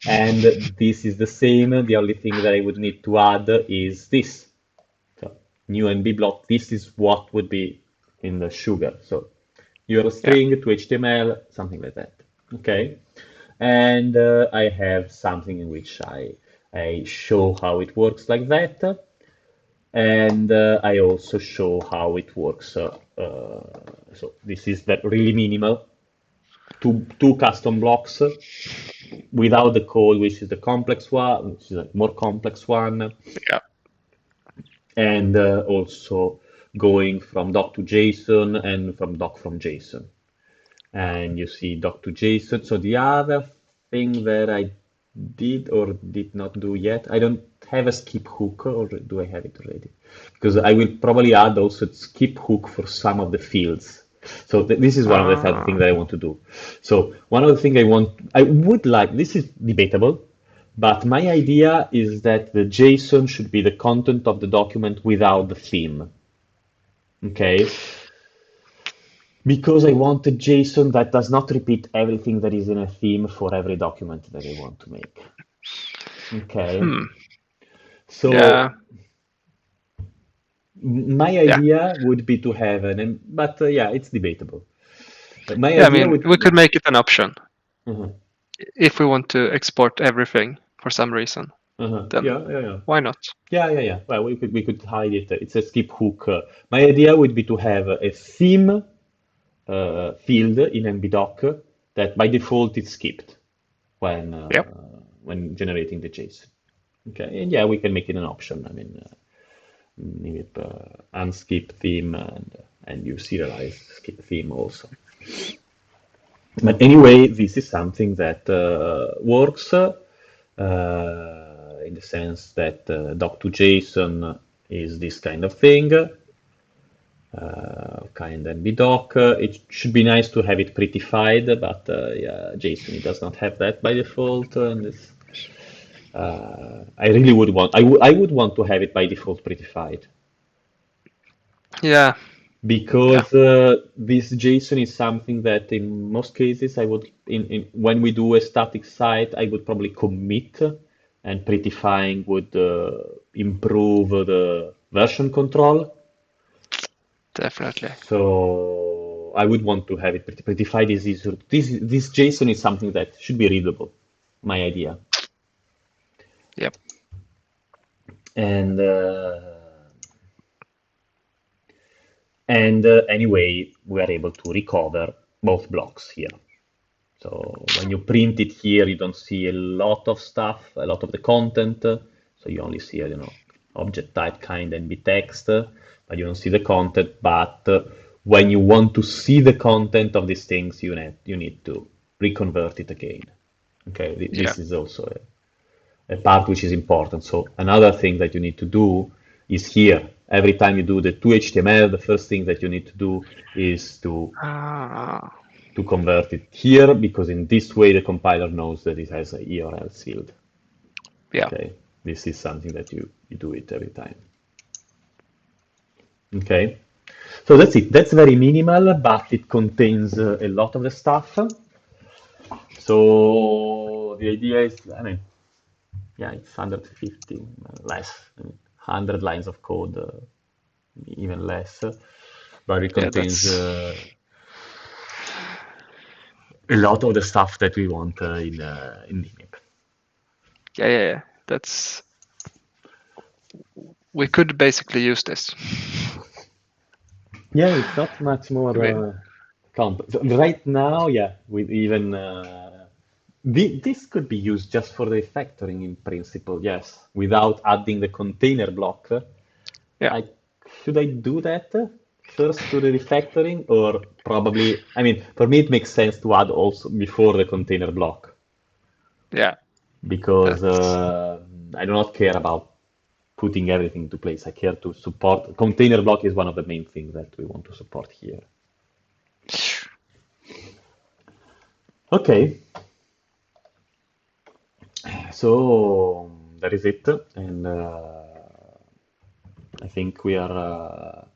And this is the same. The only thing that I would need to add is this. So new NB block, this is what would be in the sugar. So your Yeah. string to HTML, something like that. Okay. And I have something in which I show how it works like that. And I also show how it works. So this is that really minimal. Two custom blocks without the code, which is the complex one, which is a more complex one, Yeah. and also going from doc to JSON and from doc from JSON. And you see doc to JSON. So the other thing that I did or did not do yet, I don't have a skip hook, or do I have it already? Because I will probably add also skip hook for some of the fields. So this is one of the third things Ah, that I want to do. So one of the things I would like, this is debatable, but my idea is that the JSON should be the content of the document without the theme. Okay? Because I want a JSON that does not repeat everything that is in a theme for every document that I want to make. Okay. hmm. Yeah. So my Yeah. idea would be to have but yeah, it's debatable. My Yeah. I idea mean, would, we yeah. could make it an option Uh-huh. if we want to export everything for some reason. Uh-huh. Then Yeah, yeah, yeah. why not? Yeah, yeah, yeah. Well, we could hide it. It's a skip hook. My idea would be to have a theme field in MBDoc that by default is skipped Yep. when generating the JSON. Okay, and yeah, we can make it an option. I mean, Nimib unskip theme and you serialize skip theme also. But anyway, this is something that works in the sense that doc to JSON is this kind of thing. Kind of doc. It should be nice to have it prettified, but yeah, JSON it does not have that by default, and I really would want. I would want to have it by default prettified Yeah. Yeah. because this JSON is something that in most cases I would in when we do a static site I would probably commit, and prettifying would improve the version control. Definitely. So I would want to have it prettified. This JSON is something that should be readable. My idea. Yep. And anyway, we are able to recover both blocks here. So when you print it here, you don't see a lot of stuff, a lot of the content. So you only see, object type kind and be text, but you don't see the content. But when you want to see the content of these things, you need to reconvert it again. Okay, Yeah. this is also a part which is important. So another thing that you need to do is here. Every time you do the to HTML, the first thing that you need to do is Ah. to convert it here, because in this way the compiler knows that it has a URL field. Yeah. Okay, this is something that you do it every time. Okay, so that's it. That's very minimal, but it contains a lot of the stuff. So the idea is, I mean, yeah, it's 150 less, I mean, 100 lines of code, even less, but it Yeah. contains That's. a lot of the stuff that we want in Nimib. Yeah. Yeah. Yeah. That's. We could basically use this. Yeah, it's not much more I mean, complex. So right now, yeah, with even this could be used just for the refactoring in principle, yes, without adding the container block. yeah. I should I do that? first to the refactoring, or probably, I mean, for me it makes sense to add also before the container block, Yeah, because that's I do not care about putting everything into place. I care to support. Container block is one of the main things that we want to support here. Okay, so that is it, and I think we are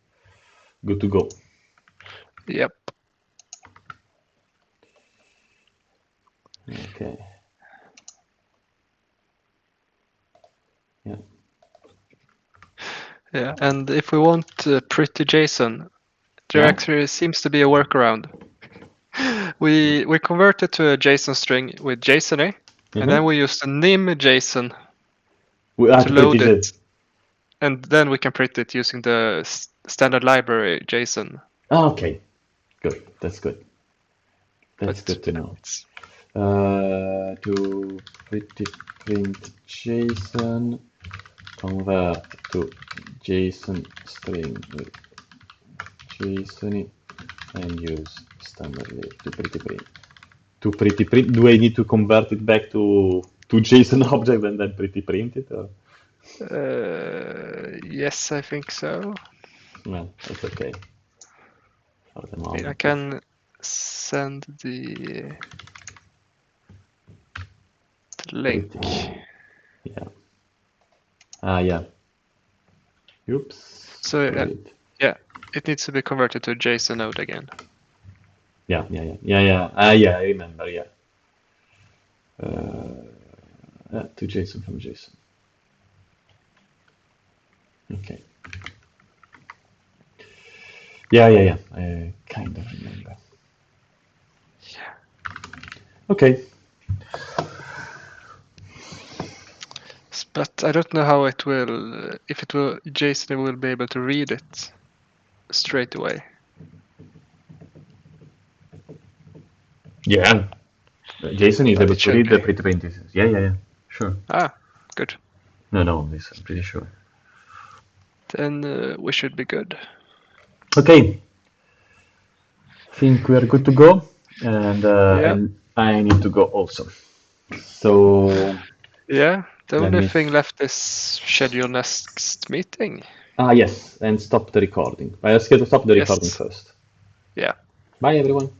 good to go. yep. Okay. Yeah. Yeah, and if we want pretty JSON, there Yeah. actually seems to be a workaround. We convert it to a JSON string with JSON, and then Mm-hmm. we use the nim JSON We have to to print load it. it, and then we can print it using the standard library JSON. Okay. Good. That's good. That's But good to know. it's To pretty print JSON, convert to JSON string with JSON and use standard lib to pretty print. To pretty print, do I need to convert it back to JSON object and then pretty print it? Or? yes, I think so. No, it's okay for the I moment. can send the link. Pretty. Yeah. Yeah. Oops. So Wait. yeah, it needs to be converted to a JSON node again. Yeah. Yeah, I remember. Yeah. To JSON from JSON. Okay. Yeah. I kind of remember. Yeah. Okay. But I don't know how it will, if it will, JSON will be able to read it straight away. Yeah. JSON is But able it to should read the be. pretty print. Yeah. Sure. Ah, good. No, this I'm pretty sure. Then we should be good. Okay. Think we are good to go, and Yeah. I need to go also. So Yeah. The let only me. thing left is schedule next meeting. Yes, and stop the recording. I have to stop the recording Yes. first. Yeah. Bye, everyone.